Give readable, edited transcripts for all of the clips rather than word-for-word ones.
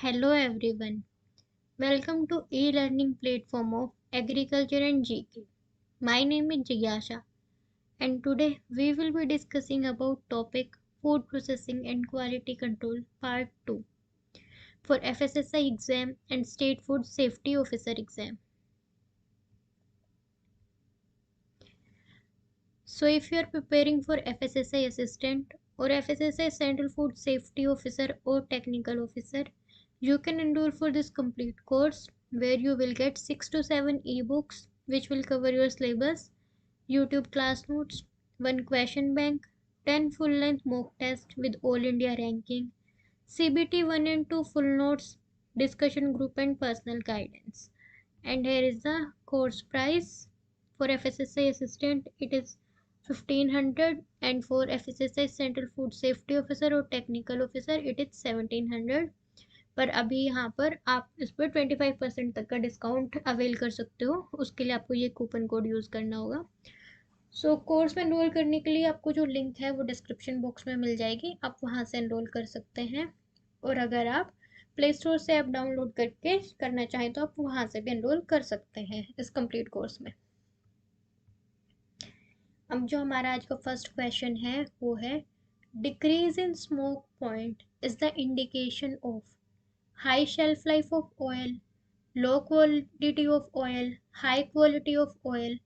Hello everyone. Welcome to e-learning platform of Agriculture and GK. My name is Jigyasha and today we will be discussing about topic food processing and quality control part 2 for FSSI exam and state food safety officer exam. So if you are preparing for FSSI assistant or FSSI central food safety officer or technical officer, you can enroll for this complete course where you will get 6 to 7 ebooks which will cover your syllabus, YouTube class notes, one question bank, 10 full length mock tests with all India ranking, CBT 1 and 2 full notes, discussion group and personal guidance. And here is the course price. For FSSI assistant it is 1500 and for FSSI Central Food Safety Officer और technical officer it is 1700। पर अभी यहाँ पर आप इस पर 25% तक का डिस्काउंट अवेल कर सकते हो, उसके लिए आपको ये कूपन कोड यूज़ करना होगा। सो कोर्स में एनरोल करने के लिए आपको जो लिंक है वो डिस्क्रिप्शन बॉक्स में मिल जाएगी, आप वहाँ से एनरोल कर सकते हैं। और अगर आप प्ले स्टोर से ऐप डाउनलोड करके करना चाहें तो आप वहाँ से भी एनरोल कर सकते हैं इस कंप्लीट कोर्स में। अब जो हमारा आज का फर्स्ट क्वेश्चन है वो है decrease in smoke point is the indication of high shelf life of oil, low quality of oil, high quality of oil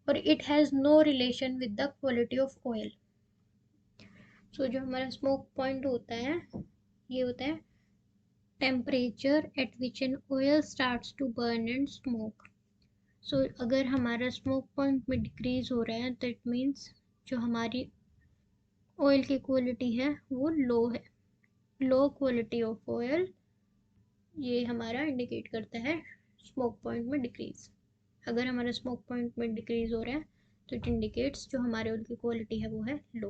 और it has no relation with the quality of oil. So जो हमारा smoke point होता है ये होता है temperature at which an oil starts to burn and smoke. So अगर हमारा स्मोक पॉइंट में डिक्रीज हो रहा है तो इट मीन्स जो हमारी ऑयल की क्वालिटी है वो लो है, लो क्वालिटी ऑफ ऑयल, ये हमारा इंडिकेट करता है स्मोक पॉइंट में डिक्रीज। अगर हमारा स्मोक पॉइंट में डिक्रीज हो रहा है तो इट इंडिकेट्स जो हमारे ऑयल की क्वालिटी है वो है लो।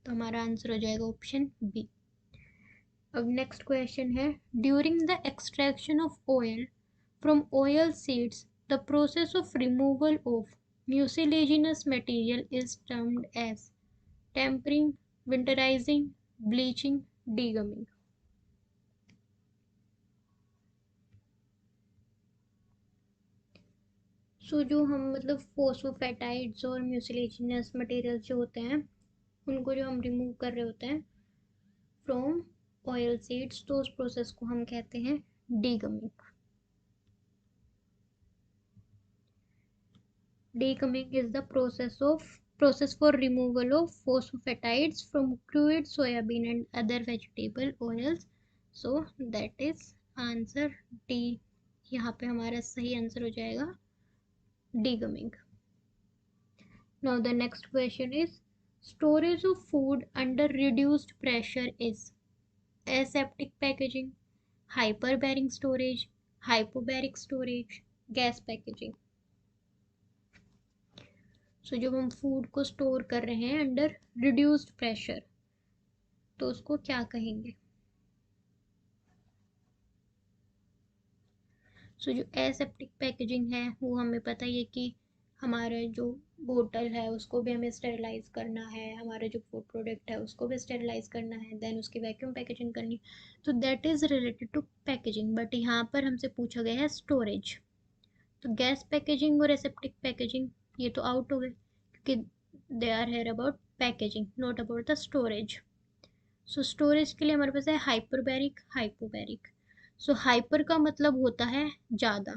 तो हमारा आंसर हो जाएगा ऑप्शन बी। अब नेक्स्ट क्वेश्चन है during the extraction of oil from oil seeds the process of removal of mucilaginous material is termed as tempering, winterizing, bleaching, degumming। सो जो हम मतलब फोस्फोफेटाइड्स और म्यूसिलेजिनस मटेरियल जो होते हैं उनको जो हम रिमूव कर रहे होते हैं फ्रॉम ऑयल सीड्स तो उस प्रोसेस को हम कहते हैं degumming. Degumming is the process for removal of phosphatides from crude soybean and other vegetable oils. So that is answer D। यहाँ पे हमारा सही आंसर हो जाएगा degumming। Now the next question is storage of food under reduced pressure is aseptic packaging, hyperbaric storage, hypobaric storage, gas packaging। सो जब हम food को store कर रहे हैं अंडर रिड्यूस्ड प्रेशर तो उसको क्या कहेंगे। सो जो एसेप्टिक पैकेजिंग है वो हमें पता ही है कि हमारा जो बोतल है उसको भी हमें स्टेरिलाइज करना है, हमारा जो फूड प्रोडक्ट है उसको भी स्टेरिलाइज करना है, देन उसकी वैक्यूम पैकेजिंग करनी, तो that is related to packaging. But यहाँ पर हमसे पूछा गया है स्टोरेज, तो गैस पैकेजिंग और एसेप्टिक पैकेजिंग ये तो आउट हो गए क्योंकि they are here about packaging not about the storage. So storage के लिए हमारे पास है हाइपरबैरिक, हाइपोबैरिक। सो हाइपर का मतलब होता है ज़्यादा,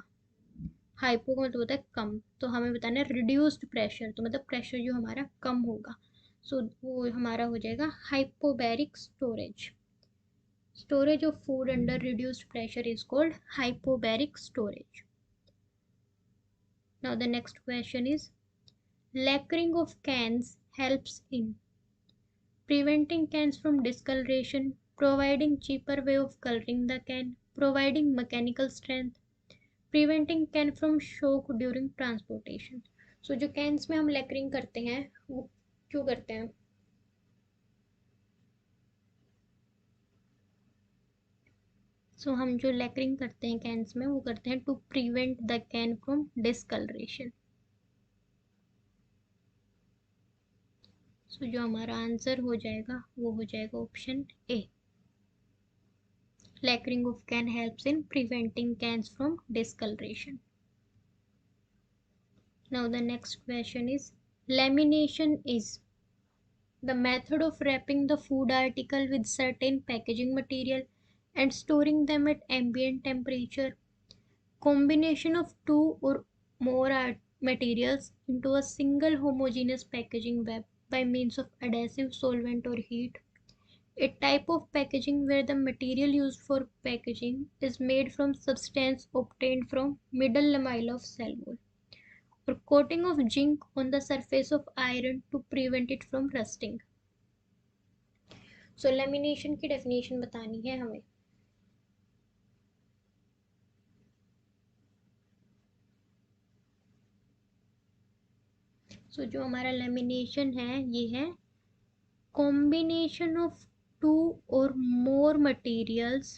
हाइपो का मतलब होता है कम, तो हमें बताना है रिड्यूस्ड प्रेशर, तो मतलब प्रेशर जो हमारा कम होगा। सो वो हमारा हो जाएगा hypobaric storage. Storage of food under reduced pressure is called hypobaric storage. Now the next question is lacquering of cans helps in preventing cans from discoloration, providing cheaper way of coloring the can, providing mechanical strength, preventing can from shock during transportation। सो जो cans में हम लेकरिंग करते हैं वो क्यों करते हैं। सो हम जो लेकरिंग करते हैं कैंस में वो करते हैं to prevent the can from discoloration. So जो हमारा आंसर हो जाएगा वो हो जाएगा option A. Lacquering of can helps in preventing cans from discoloration. Now the next question is, lamination is the method of wrapping the food article with certain packaging material and storing them at ambient temperature. Combination of two or more materials into a single homogeneous packaging web by means of adhesive solvent or heat. A type of packaging where the material used for packaging is made from substance obtained from middle lamella of cell wall, or coating of zinc on the surface of iron to prevent it from rusting. So lamination की definition बतानी है हमें. सो जो हमारा lamination है ये है combination of to और मोर materials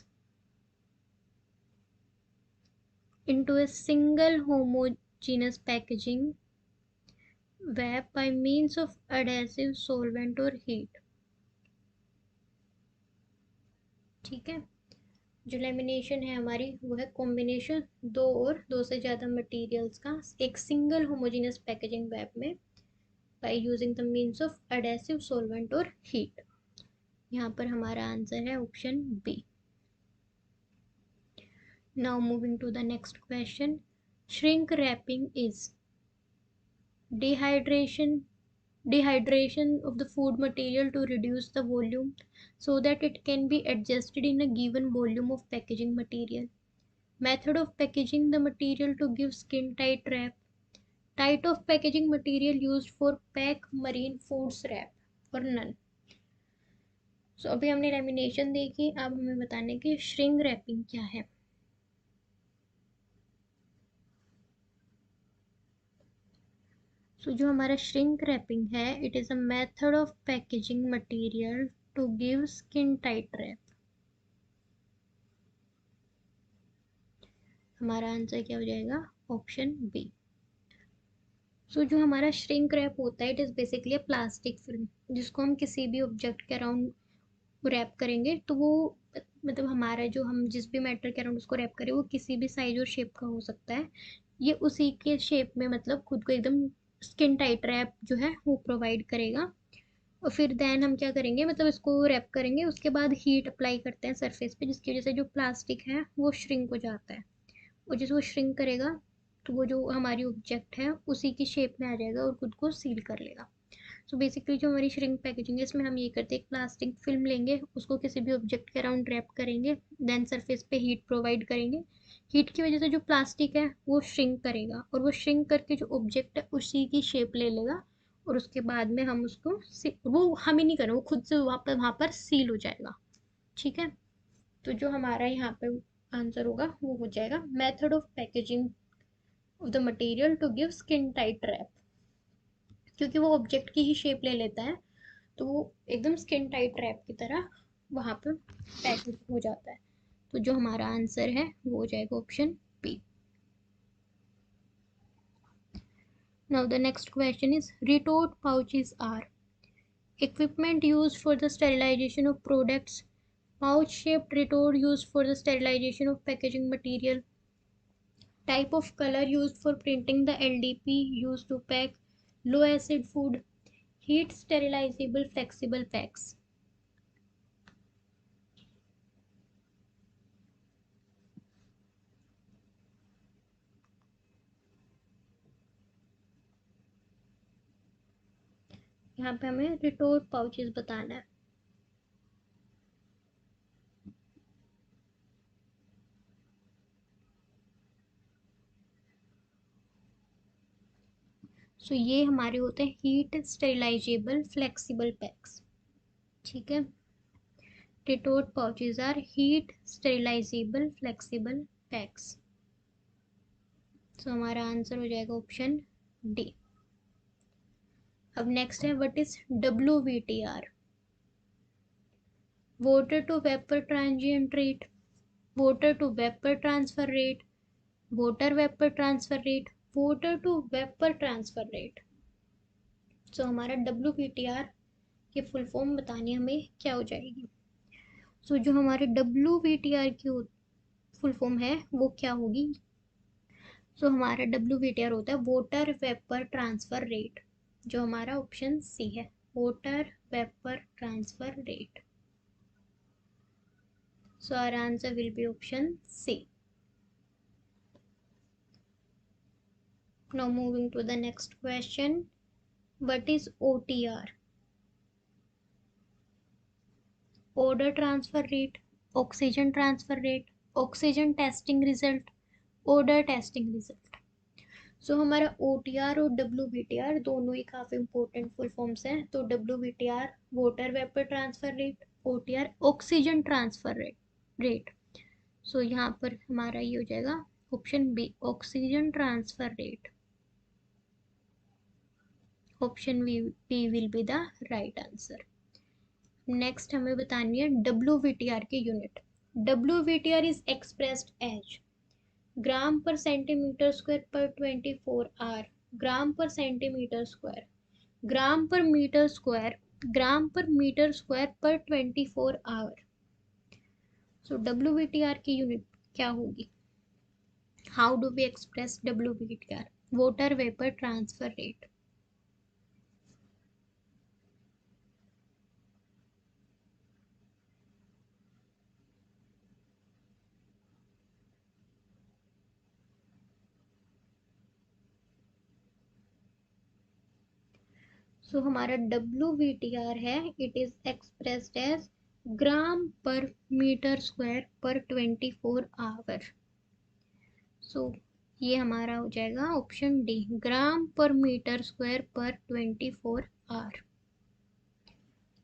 into a single homogeneous packaging web by means of adhesive solvent or heat. ठीक है. जो लेमिनेशन है हमारी वो है कॉम्बिनेशन दो और दो से ज़्यादा मटेरियल्स का एक सिंगल होमोजेनियस पैकेजिंग वेब में by using the means of adhesive solvent और हीट. यहाँ पर हमारा आंसर है option B. Now moving to the next question. Shrink wrapping is dehydration of the food material to reduce the volume so that it can be adjusted in a given volume of packaging material. Method of packaging the material to give skin tight wrap. Type of packaging material used for pack marine foods wrap or none. So अभी हमने lamination देखी, अब हमें बताने की shrink wrapping क्या है. So जो हमारा श्रिंक रैपिंग है it is a method of packaging material to give skin tight wrap. हमारा आंसर क्या हो जाएगा ऑप्शन बी. सो जो हमारा श्रिंक रैप होता है it is basically a plastic film जिसको हम किसी भी ऑब्जेक्ट के अराउंड रैप करेंगे तो वो मतलब हमारा जो हम जिस भी मैटर के अराउंड उसको रैप करें वो किसी भी साइज और शेप का हो सकता है. ये उसी के शेप में मतलब खुद को एकदम स्किन टाइट रैप जो है वो प्रोवाइड करेगा. और फिर देन हम क्या करेंगे मतलब इसको रैप करेंगे उसके बाद हीट अप्लाई करते हैं सरफेस पे जिसकी वजह से जो प्लास्टिक है वो श्रिंक हो जाता है. और जिस वो श्रिंक करेगा तो वो जो हमारी ऑब्जेक्ट है उसी की शेप में आ जाएगा और खुद को सील कर लेगा. सो बेसिकली जो हमारी श्रिंक पैकेजिंग है इसमें हम ये करते हैं एक प्लास्टिक फिल्म लेंगे उसको किसी भी ऑब्जेक्ट के अराउंड रैप करेंगे देन सरफेस पे हीट प्रोवाइड करेंगे. हीट की वजह से जो प्लास्टिक है वो श्रिंक करेगा और वो श्रिंक करके जो ऑब्जेक्ट है उसी की शेप ले लेगा और उसके बाद में हम उसको वो हम ही नहीं करें वो खुद से वहाँ पर सील हो जाएगा. ठीक है. तो जो हमारा यहाँ पे आंसर होगा वो हो जाएगा method of packaging of the material to give skin tight wrap. क्योंकि वो ऑब्जेक्ट की ही शेप ले लेता है तो वो एकदम स्किन टाइट रैप की तरह वहाँ पर पैकेज हो जाता है. तो जो हमारा आंसर है वो हो जाएगा option B. Now the next question is, retort pouches are equipment used for the sterilization of products. Pouch shaped retort used for the sterilization of packaging material. Type of color used for printing the LDP used to pack low acid food. Heat sterilizable flexible packs. यहाँ पे हमें retort pouches बताना है. सो ये हमारे होते हैं heat sterilizable flexible packs. ठीक है. Retort pouches are heat sterilizable flexible packs. So हमारा आंसर हो जाएगा ऑप्शन डी. अब नेक्स्ट है what is WVTR. Water to vapour transient rate, water to vapour transfer rate, water vapour transfer rate, water to vapour transfer rate. So हमारा WVTR की full form बतानी हमें क्या हो जाएगी. सो जो हमारे WVTR की फुल फॉर्म है वो क्या होगी? सो हमारा WVTR होता है वाटर वेपर ट्रांसफर रेट, जो हमारा ऑप्शन सी है, water vapour transfer rate. So our answer will be option C. Now moving to the next question. What is OTR? Order transfer rate, oxygen transfer rate, oxygen testing result, order testing result. सो हमारा OTR और WVTR दोनों ही काफ़ी important full forms हैं. तो WVTR water vapour transfer rate, OTR oxygen transfer rate. So यहाँ पर हमारा ये हो जाएगा option B, oxygen transfer rate. Option B will be the right answer. Next हमें बतानी है WVTR की unit. WVTR is expressed as gram per centimetre square per 24 our, gram per centimetre square, gram per metre square, gram per metre square per 24 hour. So WVTR की unit क्या होगी? How do we express WVTR? Water vapour transfer rate. So हमारा WVTR है, it is expressed as gram per metre square per 24 hour. सो ये हमारा हो जाएगा option D, gram per metre square per 24 our.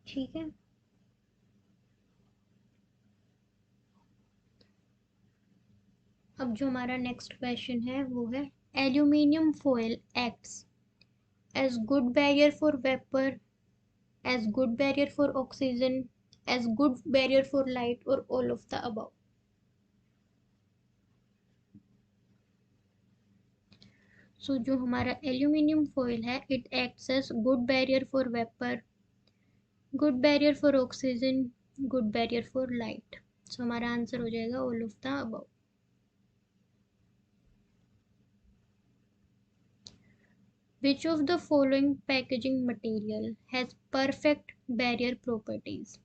ठीक है. अब जो हमारा नेक्स्ट क्वेश्चन है वो है aluminium foil acts as good barrier for vapor, as good barrier for oxygen, as good barrier for light, or all of the above. So जो हमारा एल्यूमिनियम फॉयल है, it acts as good barrier for vapor, good barrier for oxygen, good barrier for light. So हमारा answer हो जाएगा all of the above. Which of the following packaging material has perfect barrier properties?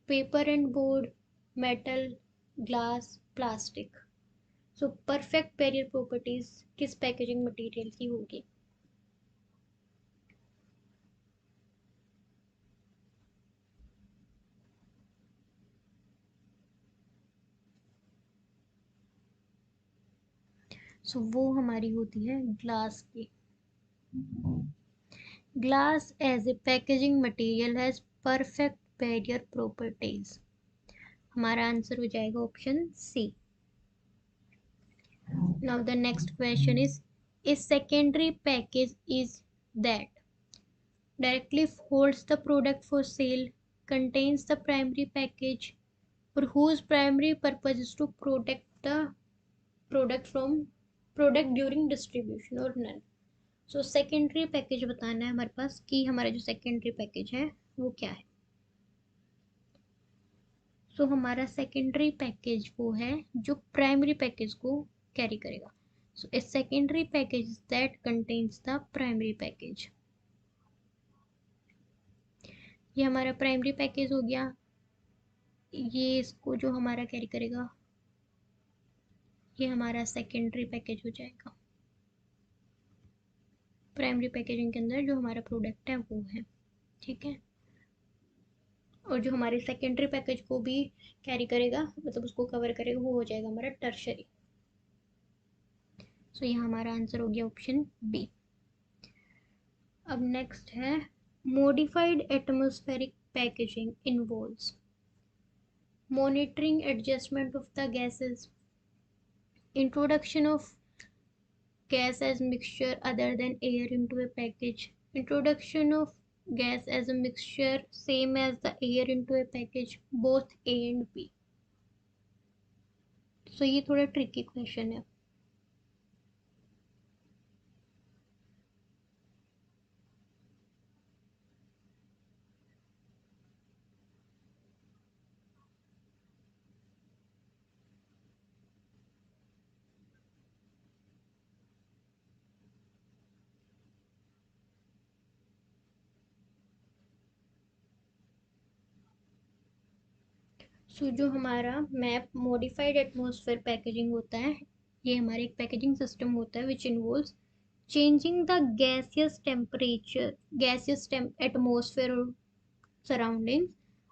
Paper and board, metal, glass, plastic. So perfect barrier properties किस packaging material की होगी? सो वो हमारी होती है ग्लास की. Glass as a packaging material has perfect barrier properties. हमारा आंसर हो जाएगा option C. Now the next question is a secondary package is that directly holds the product for sale, contains the primary package, or whose primary purpose is to protect the product from product during distribution or none. So secondary package बताना है हमारे पास कि हमारा जो secondary package है वो क्या है. सो हमारा सेकेंडरी पैकेज वो है जो प्राइमरी पैकेज को कैरी करेगा. So a secondary package that contains the primary package. ये हमारा प्राइमरी पैकेज हो गया. ये इसको जो हमारा कैरी करेगा ये हमारा सेकेंडरी पैकेज हो जाएगा. प्राइमरी पैकेजिंग के अंदर जो हमारा प्रोडक्ट है वो है. ठीक है. और जो हमारे सेकेंडरी पैकेज को भी कैरी करेगा, मतलब उसको कवर करेगा, वो हो जाएगा हमारा टर्शरी. सो यहाँ हमारा आंसर हो गया ऑप्शन बी. अब नेक्स्ट है modified atmospheric packaging involves monitoring adjustment of the gases, introduction of gas as mixture other than air into a package, introduction of gas as a mixture same as the air into a package, both A and B. So ये थोड़ा tricky question है. So जो हमारा map modified atmosphere packaging होता है, ये हमारे एक पैकेजिंग सिस्टम होता है which involves changing the gaseous temperature, atmosphere or surroundings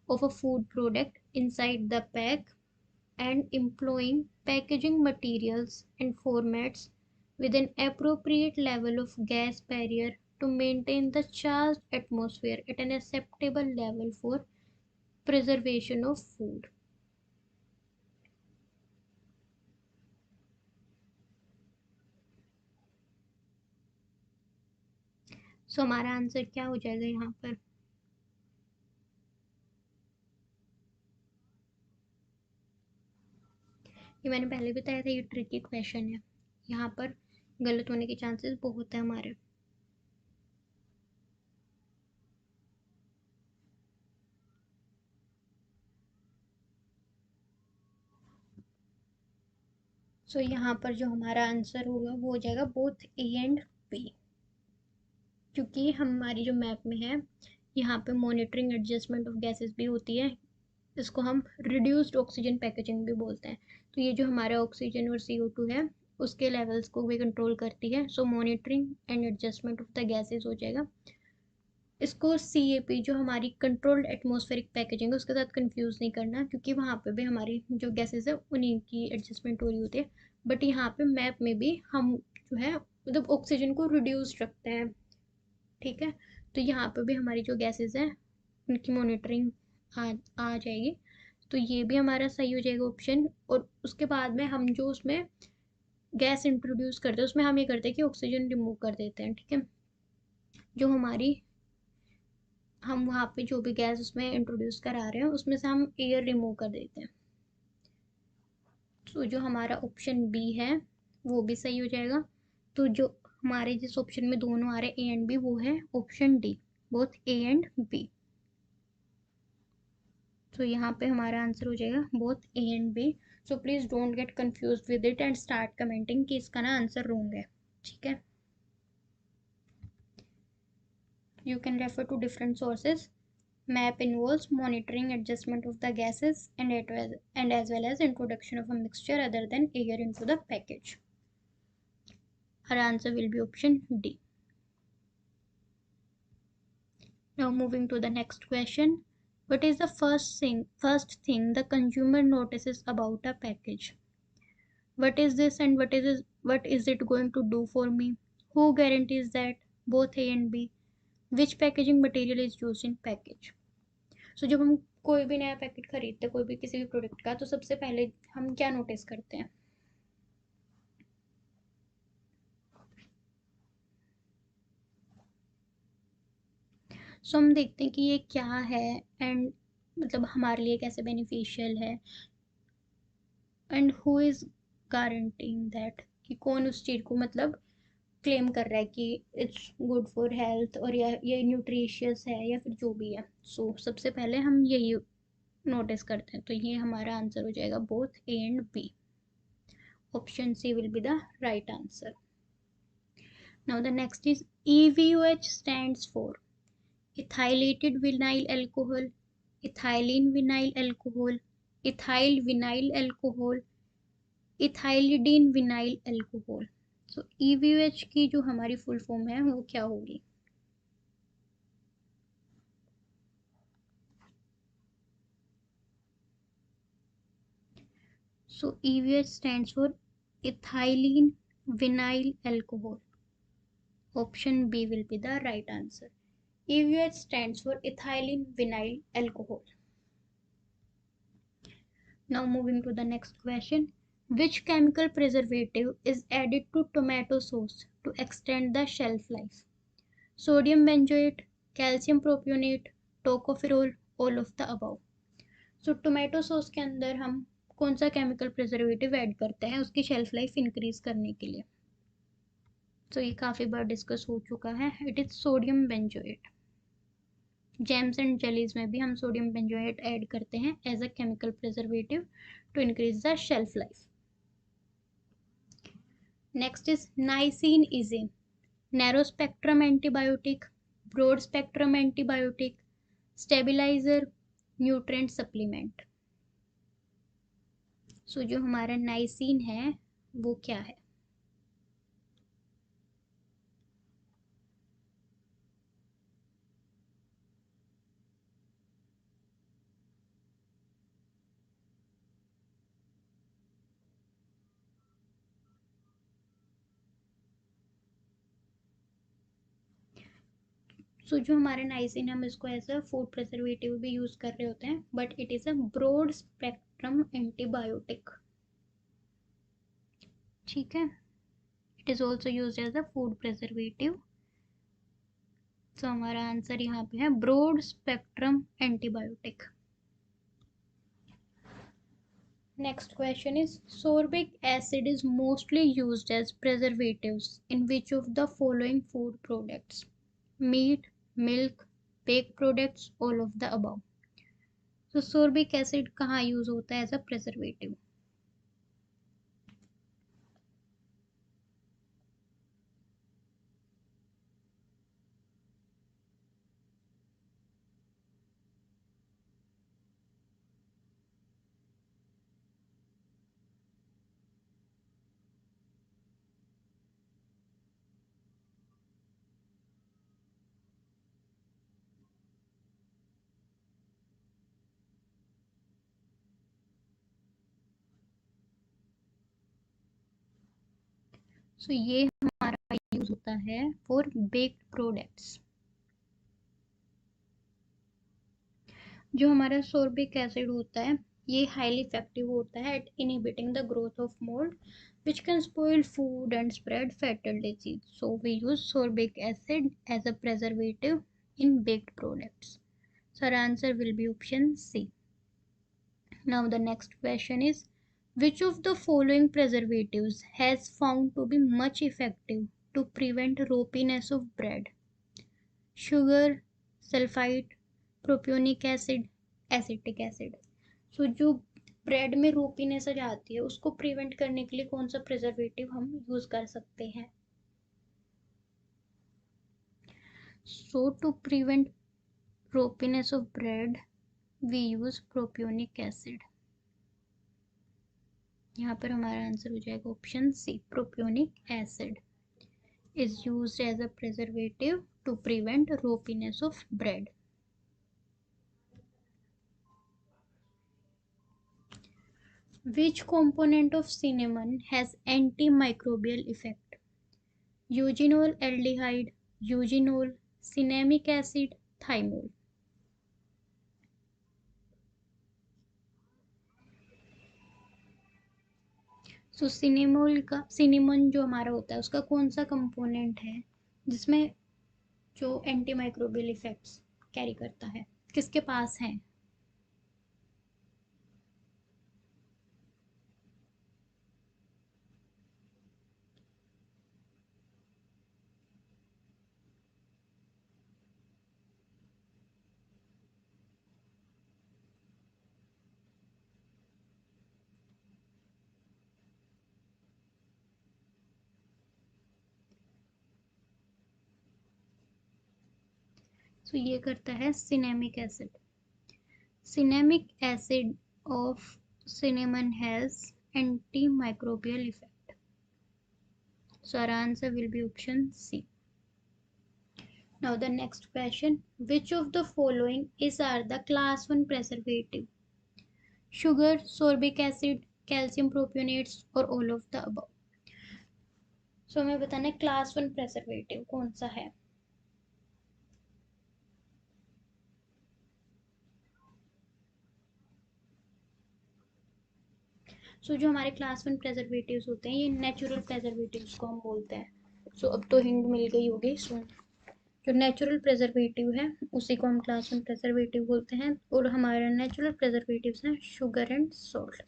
of a food product inside the pack, and employing packaging materials and formats with an appropriate level of gas barrier to maintain the charged atmosphere at an acceptable level for preservation of food. सो हमारा answer क्या हो जाएगा यहाँ पर? ये मैंने पहले भी बताया था, ये ट्रिकी क्वेश्चन है, यहाँ पर गलत होने के चांसेस बहुत है हमारे। सो यहाँ पर जो हमारा आंसर होगा वो हो जाएगा बोथ ए एंड बी, क्योंकि हमारी जो मैप में है यहाँ पे मॉनिटरिंग एडजस्टमेंट ऑफ गैसेस भी होती है, इसको हम रिड्यूस्ड ऑक्सीजन पैकेजिंग भी बोलते हैं। तो ये जो हमारा ऑक्सीजन और CO2 है उसके लेवल्स को भी कंट्रोल करती है। So monitoring and adjustment of the gases हो जाएगा। इसको CAP जो हमारी कंट्रोल्ड एटमॉस्फेरिक पैकेजिंग है उसके साथ कंफ्यूज नहीं करना, क्योंकि वहाँ पे भी हमारी जो गैसेस है उन्हीं की एडजस्टमेंट हो रही होती है, बट यहाँ पे मैप में भी हम जो है मतलब ऑक्सीजन को रिड्यूस रखते हैं, ठीक है। तो यहाँ पे भी हमारी जो गैसेस हैं उनकी मॉनिटरिंग आ जाएगी, तो ये भी हमारा सही हो जाएगा ऑप्शन। और उसके बाद में हम जो उसमें गैस इंट्रोड्यूस करते हैं उसमें हम ये करते हैं कि ऑक्सीजन रिमूव कर देते हैं, ठीक है। जो हमारी हम वहाँ पे जो भी गैस उसमें इंट्रोड्यूस करा रहे हैं उसमें से हम एयर रिमूव कर देते हैं। तो जो हमारा ऑप्शन बी है वो भी सही हो जाएगा। तो जो हमारे जिस ऑप्शन में दोनों आ रहे हैं ए एंड बी वो है option D, both A and B. तो यहाँ पे हमारा आंसर हो जाएगा both A and B. So please don't get confuse with it and start commenting कि इसका ना आंसर रॉन्ग है, ठीक है। You can refer to different sources. Map involves monitoring adjustment of the gases and as well as introduction of a mixture other than air into the package. Our answer will be option D. Now moving to the next question. What is the first thing the consumer notices about a package? What is this and what is it going to do for me? Who guarantees that? Both A and B. Which packaging material is used in package? सो जब हम कोई भी नया packet खरीदते हैं कोई भी किसी भी प्रोडक्ट का, तो सबसे पहले हम क्या नोटिस करते हैं? सो हम देखते हैं कि ये क्या है एंड मतलब हमारे लिए कैसे बेनिफिशियल है, and who is guaranteeing that, कि कौन उस चीज़ को मतलब क्लेम कर रहा है कि इट्स गुड फॉर हेल्थ और या ये न्यूट्रिशियस है या फिर जो भी है। सो सबसे पहले हम यही नोटिस करते हैं, तो ये हमारा आंसर हो जाएगा both A and B. Option C will be the right answer. Now the next is EVOH stands for ethylated vinyl alcohol, ethylene vinyl alcohol, ethyl vinyl alcohol, ethylidene vinyl alcohol. So EVOH की जो हमारी full form है वो क्या होगी? So EVOH stands for ethylene vinyl alcohol. Option B will be the right answer. EVOH stands for ethylene vinyl alcohol. Now moving to the next question. Which chemical preservative is added to tomato sauce to extend the shelf life? Sodium benzoate, calcium propionate, tocopherol, all of the above. So tomato sauce के अंदर हम कौन सा chemical preservative add करते हैं उसकी shelf life increase करने के लिए? तो ये काफ़ी बार डिस्कस हो चुका है, it is sodium benzoate. Jams and jellies में भी हम सोडियम बेंजोएट ऐड करते हैं as a chemical preservative to increase the shelf life. Next is nisin is a narrow spectrum antibiotic, broad spectrum antibiotic, stabiliser, nutrient supplement. So जो हमारा niacin है वो क्या है? सो जो हमारे नाइसिन, हम इसको एज अ फूड प्रिजर्वेटिव भी यूज कर रहे होते हैं, but it is a broad spectrum antibiotic. ठीक है, it is also use as a food preservative. तो हमारा आंसर यहाँ पे है broad spectrum antibiotic. Next question is, sorbic acid is mostly used as preservatives in which of the following food products? Meat, milk, baked products, all of the above. So sorbic acid कहाँ use होता है as a preservative? सो ये हमारा use होता है for baked products. जो हमारा sorbic acid होता है ये हाईली इफेक्टिव होता है at inhibiting the growth of mould which can spoil food and spread fatal disease. So we use sorbic acid as a preservative in baked products. So our answer will be option C. Now the next question is, which of the following preservatives has found to be much effective to prevent ropiness of bread? Sugar, sulfite, propionic acid, acetic acid. So जो bread में रोपीनेस आ जाती है उसको prevent करने के लिए कौन सा प्रिजर्वेटिव हम यूज कर सकते हैं? So to prevent ropiness of bread we use propionic acid। यहाँ पर हमारा आंसर हो जाएगा option C, propionic acid is used as a preservative to prevent ropiness of bread। Which component of cinnamon has antimicrobial effect? Eugenol aldehyde, eugenol, cinnamic acid, thymol। सो सिनेमोल का, cinnamon जो हमारा होता है उसका कौन सा कंपोनेंट है जिसमें जो एंटी माइक्रोबियल इफेक्ट्स कैरी करता है, किसके पास है? सो ये करता है cinnamic acid. Cinnamic acid of cinnamon has antimicrobial effect. So our answer will be option C. Now the next question, which of the following is are the class 1 preservative? Sugar, sorbic acid, calcium propionates or all of the above? So हमें बताना है class 1 preservative कौन सा है? So जो हमारे class 1 preservatives होते हैं ये नेचुरल प्रेजर्वेटिव्स को हम बोलते हैं। सो अब तो हिंट मिल गई होगी। सो जो नेचुरल प्रेजर्वेटिव है उसी को हम क्लास 1 प्रेजर्वेटिव बोलते हैं, और हमारे नेचुरल प्रेजर्वेटिव्स हैं sugar and salt.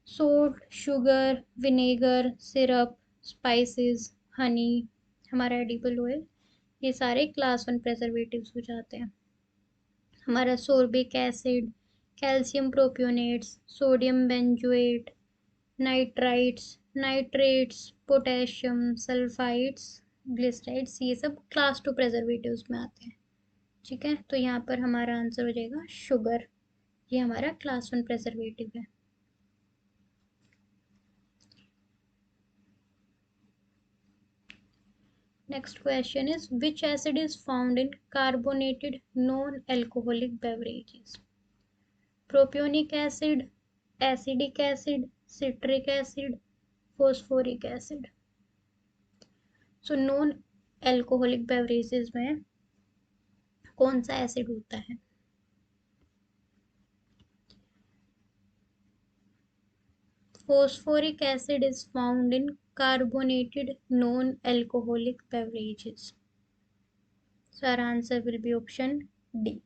Salt, sugar, vinegar, syrup, spices, Honey, हमारा एडिबल ऑयल, ये सारे क्लास 1 प्रेजर्वेटिव्स हो जाते हैं। हमारा sorbic acid, calcium propionates, sodium benzoate, nitrites, nitrates, potassium sulphides, glycerides, ये सब क्लास 2 प्रेजर्वेटिव्स में आते हैं। ठीक है, तो यहाँ पर हमारा आंसर हो जाएगा शुगर, ये हमारा क्लास 1 प्रेजर्वेटिव है। Next question is which acid is found in carbonated non-alcoholic beverages? Propionic acid, acetic acid, citric acid, phosphoric acid. So non alcoholic beverages में कौन सा एसिड होता है? Phosphoric acid is found in carbonated non-alcoholic beverages. So our answer will be option D.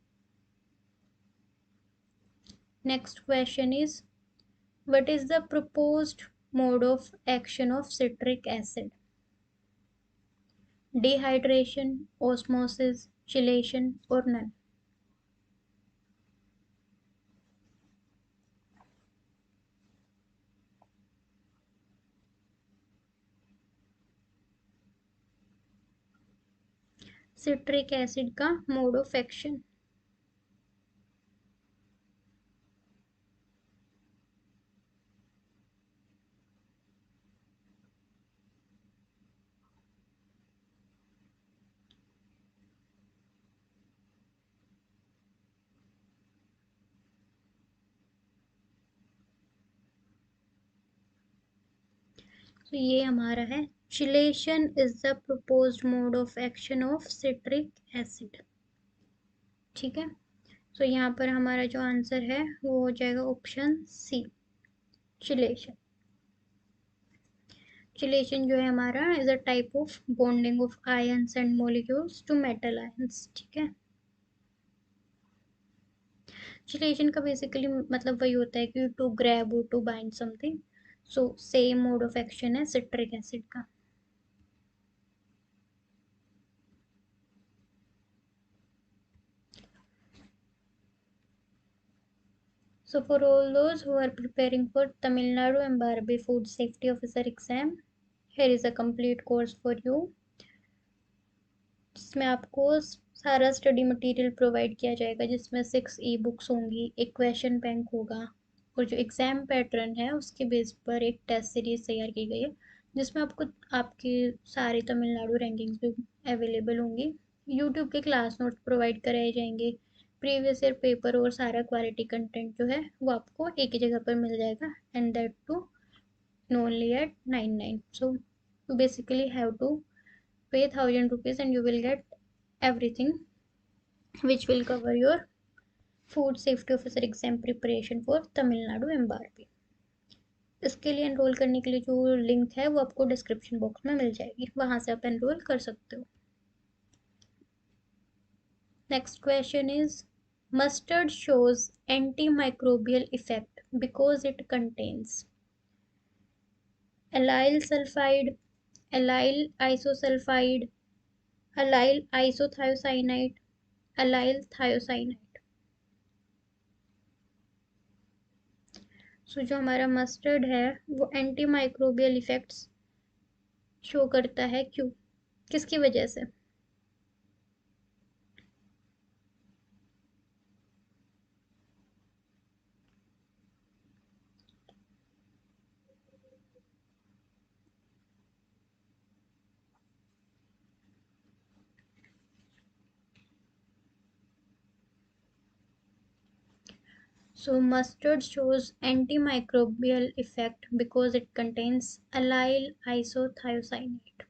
Next question is what is the proposed mode of action of citric acid? Dehydration, osmosis, chelation or none? Citric acid का mode of action. तो ये हमारा है chelation is the proposed mode of action of citric acid. ठीक है, तो यहाँ पर हमारा जो आंसर है वो हो जाएगा ऑप्शन सी, चिलेशन। चिलेशन जो है हमारा is a type of bonding of ions and molecules to metal ions. ठीक है, चिलेशन का बेसिकली मतलब वही होता है कि टू ग्रैब और to bind something. So same mode of action है सिट्रिक एसिड का। So for all those who are preparing for Tamil Nadu MBRB Food Safety Officer exam, here is a complete course for you, जिसमें आपको सारा study material provide किया जाएगा, जिसमें 6 e books होंगी, एक क्वेश्चन बैंक होगा और जो एग्ज़ाम पैटर्न है उसके बेस पर एक टेस्ट सीरीज तैयार की गई है, जिसमें आपको आपकी सारी तमिलनाडु रैंकिंग्स भी अवेलेबल होंगी। यूट्यूब के क्लास नोट्स प्रोवाइड कराए जाएंगे, प्रीवियस ईयर पेपर और सारा क्वालिटी कंटेंट जो है वो आपको एक ही जगह पर मिल जाएगा, and that too only at 99. So you basically have to pay 1,000 rupees and you will get everything which will cover your food safety officer exam preparation for Tamil Nadu MBRP। इसके लिए एनरोल करने के लिए जो link है वो आपको description box में मिल जाएगी, वहां से आप एनरोल कर सकते हो। Next question is mustard shows antimicrobial effect because it contains allyl sulfide, allyl isosulfide, allyl isothiocyanate, allyl thiocyanate। सो जो हमारा मस्टर्ड है वो एंटी माइक्रोबियल इफेक्ट्स शो करता है, क्यों, किसकी वजह से? So mustard shows antimicrobial effect because it contains allyl isothiocyanate।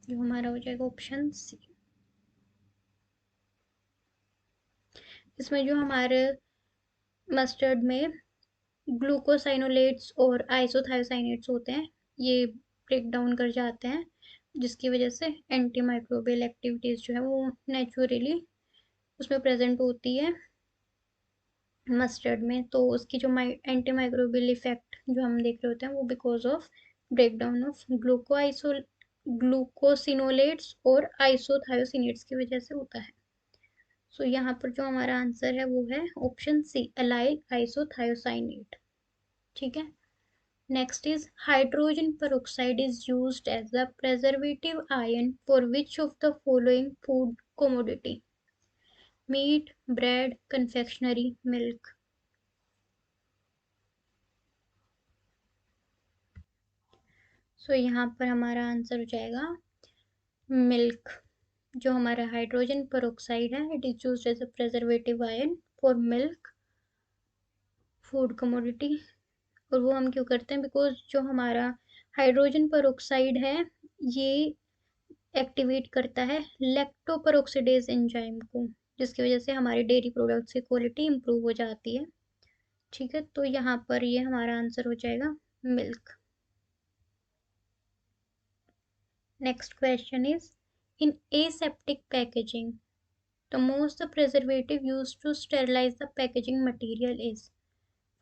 जो हमारा हो जाएगा ऑप्शन सी। इसमें जो हमारे मस्टर्ड में ग्लूकोसाइनोलेट्स और आइसोथायोसाइनेट्स होते हैं, ये ब्रेक डाउन कर जाते हैं, जिसकी वजह से एंटी माइक्रोबियल एक्टिविटीज़ जो है वो नेचुरली उसमें प्रेजेंट होती है मस्टर्ड में। तो उसकी जो एंटी माइक्रोबियल इफेक्ट जो हम देख रहे होते हैं वो because of break down of glucosinolates और आइसोथायोसिनेट्स की वजह से होता है। सो यहाँ पर जो हमारा आंसर है वो है ऑप्शन सी, अलाइल आइसोथायोसाइनेट। ठीक है, next is hydrogen peroxide is used as a preservative ion for which of the following food commodity? Meat, bread, confectionery, milk। सो यहाँ पर हमारा आंसर हो जाएगा मिल्क। जो हमारा हाइड्रोजन पेरोक्साइड है, it is used as a preservative ion for milk food commodity. और वो हम क्यों करते हैं, बिकॉज जो हमारा हाइड्रोजन पेरोक्साइड है ये एक्टिवेट करता है लैक्टोपेरोक्सिडेज एंजाइम को, जिसकी वजह से हमारे डेयरी प्रोडक्ट्स की क्वालिटी इंप्रूव हो जाती है। ठीक है, तो यहाँ पर ये हमारा आंसर हो जाएगा milk. Next question is, in aseptic packaging the most preservative used to sterilize the packaging material is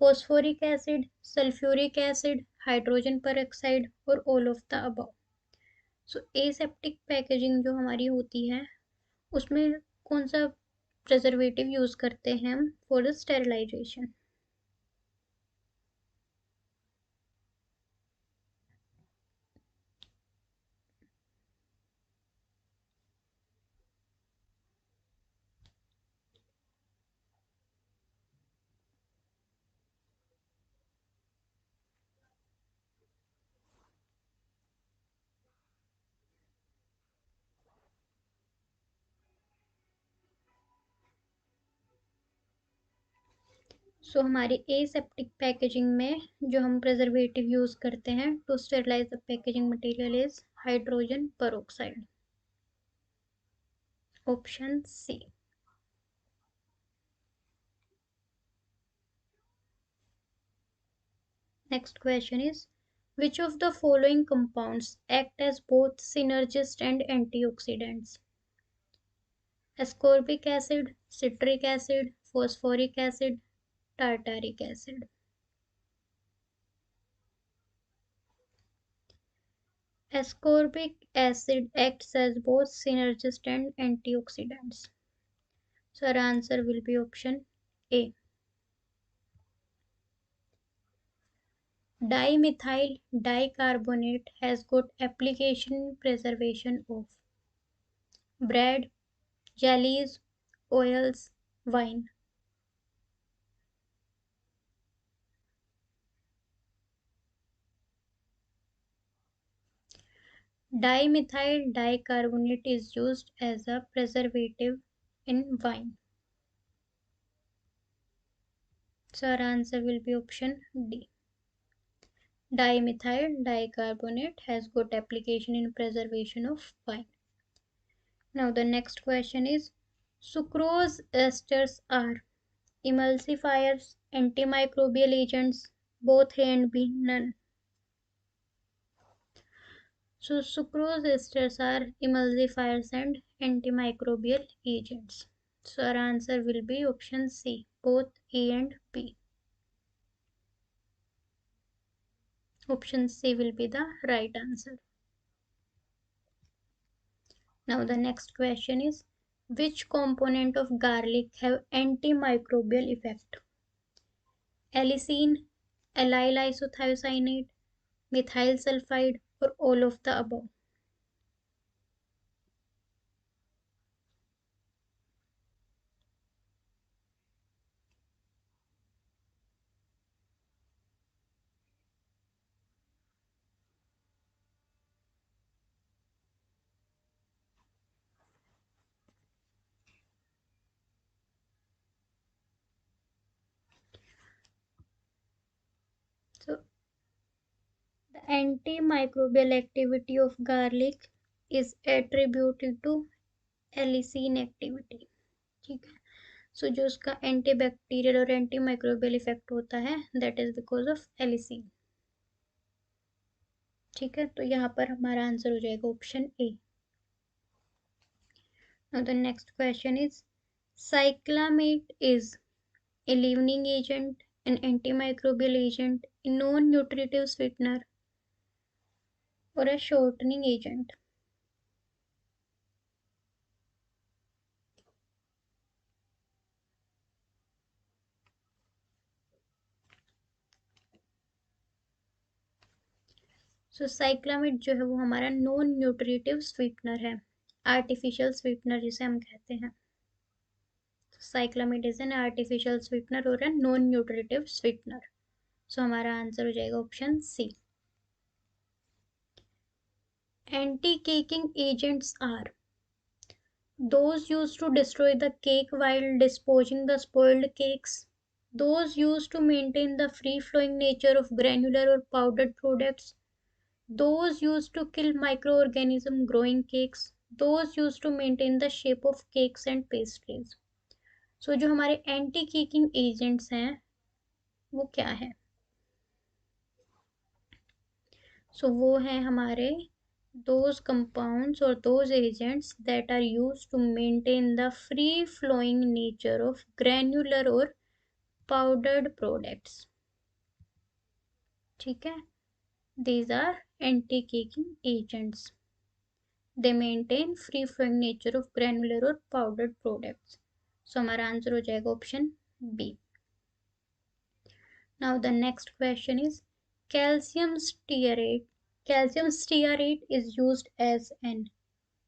phosphoric acid, sulfuric acid, hydrogen peroxide और all of the above। So aseptic packaging जो हमारी होती है उसमें कौन सा प्रिजर्वेटिव यूज करते हैं हम फॉर स्टेरिलाइजेशन। सो हमारे एसेप्टिक पैकेजिंग में जो हम प्रिजर्वेटिव यूज करते हैं to sterilise the packaging material is hydrogen peroxide. Option C. Next question is, which of the following compounds act as both synergist and antioxidants? Ascorbic acid, citric acid, phosphoric acid, tartaric acid। Ascorbic acid acts as both synergist and antioxidants. So our answer will be option A. Dimethyl dicarbonate has got application in preservation of bread, jellies, oils, wine। Dimethyl dicarbonate is used as a preservative in wine. So our answer will be option D. Dimethyl dicarbonate has got application in preservation of wine. Now the next question is, sucrose esters are emulsifiers, antimicrobial agents, both A and B, none। So sucrose esters are emulsifiers and antimicrobial agents. So our answer will be option C, both A and B. Option C will be the right answer. Now the next question is, which component of garlic have antimicrobial effect? Allicin, allyl isothiocyanate, methyl sulfide or all of the above? So the antimicrobial activity of garlic is attributed to allicin activity। ठीक है, so जो उसका antibacterial और antimicrobial effect होता है that is because of allicin. ठीक है, तो यहाँ पर हमारा आंसर हो जाएगा option A. Now the next question is, cyclamate is a leavening agent, an antimicrobial agent, a non-nutritive sweetener or a shortening agent। सो साइक्लामेट जो है वो हमारा नॉन न्यूट्रिटिव स्वीटनर है, आर्टिफिशियल स्वीटनर जिसे हम कहते हैं। Cyclamate is an artificial sweetener और an non nutritive sweetener. So हमारा आंसर हो जाएगा option C. Anti-caking agents are those used to destroy the cake while disposing the spoiled cakes, those used to maintain the free-flowing nature of granular or powdered products, those used to kill microorganisms growing cakes, those used to maintain the shape of cakes and pastries. So जो हमारे anti caking agents हैं वो क्या है? So वो हैं हमारे those compounds or those agents that are used to maintain the free flowing nature of granular or powdered products. ठीक है, these are anti caking agents. They maintain free flowing nature of granular or powdered products. So हमारा answer हो जाएगा option B. Now the next question is calcium stearate. Calcium stearate is used as an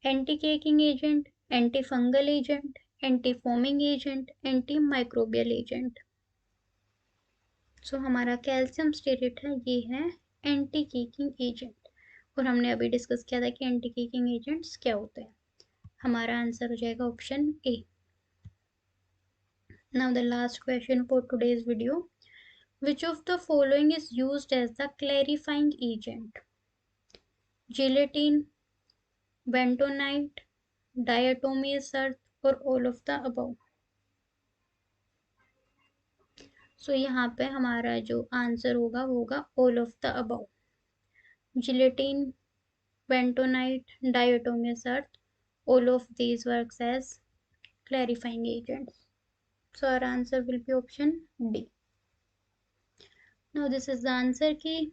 anti-caking agent, antifungal agent, anti-foaming agent, antimicrobial agent. So हमारा calcium stearate है, ये है anti caking agent. और हमने अभी डिस्कस किया था कि एंटी केकिंग एजेंट्स क्या होते हैं. हमारा आंसर हो जाएगा option A. Now the last question for today's video. Which of the following is used as the clarifying agent? Gelatin, bentonite, diatomaceous earth or all of the above? So यहाँ पे हमारा जो आंसर होगा वो होगा all of the above. Gelatin, bentonite, diatomaceous earth, all of these works as clarifying agents. So our answer will be option D. Now this is the answer key.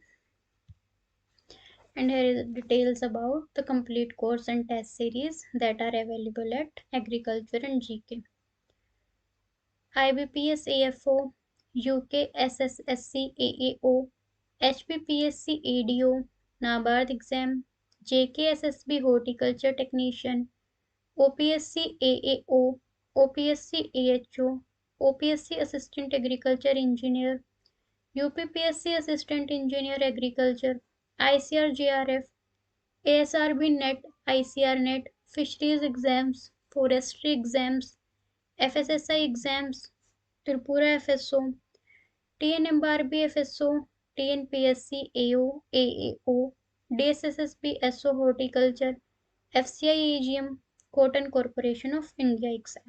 And here is details about the complete course and test series that are available at Agriculture and GK. IBPS AFO, UK SSSC AAO, HPPSC ADO, NABARD exam, JKSSB Horticulture Technician, OPSC AAO, OPSC AHO, OPSC Assistant Agriculture Engineer, UPPSC Assistant Engineer Agriculture, ICR JRF, ASRB NET, ICR NET, Fisheries exams, Forestry exams, FSSI exams, Tripura FSO, TNMRB FSO, TNPSC AO, AAO, DSSSB SO Horticulture, FCI AGM, Cotton Corporation of India exam.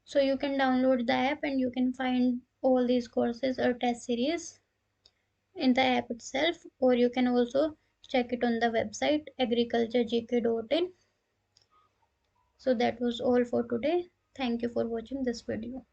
So you can download the app and you can find all these courses or test series in the app itself, or you can also check it on the website agriculturegk.in. So that was all for today. Thank you for watching this video.